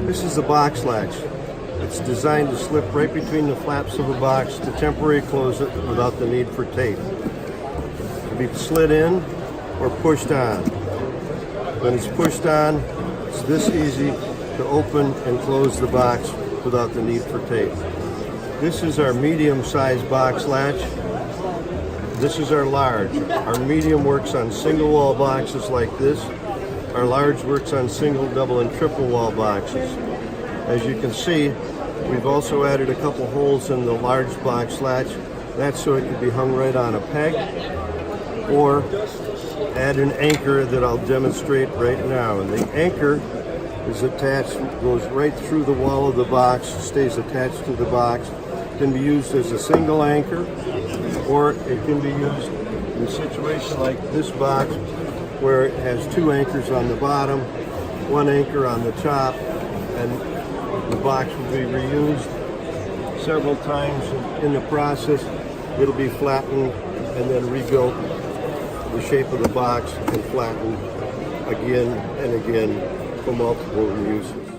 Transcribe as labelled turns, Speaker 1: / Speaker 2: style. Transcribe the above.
Speaker 1: This is the box latch. It's designed to slip right between the flaps of a box to temporarily close it without the need for tape. It can be slid in or pushed on. When it's pushed on, it's this easy to open and close the box without the need for tape. This is our medium-sized box latch. This is our large. Our medium works on single wall boxes like this. Our large works on single, double, and triple wall boxes. As you can see, we've also added a couple holes in the large box latch. That's so it can be hung right on a peg, or add an anchor that I'll demonstrate right now. And the anchor is attached, goes right through the wall of the box, stays attached to the box. It can be used as a single anchor, or it can be used in a situation like this box where it has two anchors on the bottom, one anchor on the top, and the box will be reused several times. In the process, it'll be flattened and then rebuilt the shape of the box and flattened again and again for multiple uses.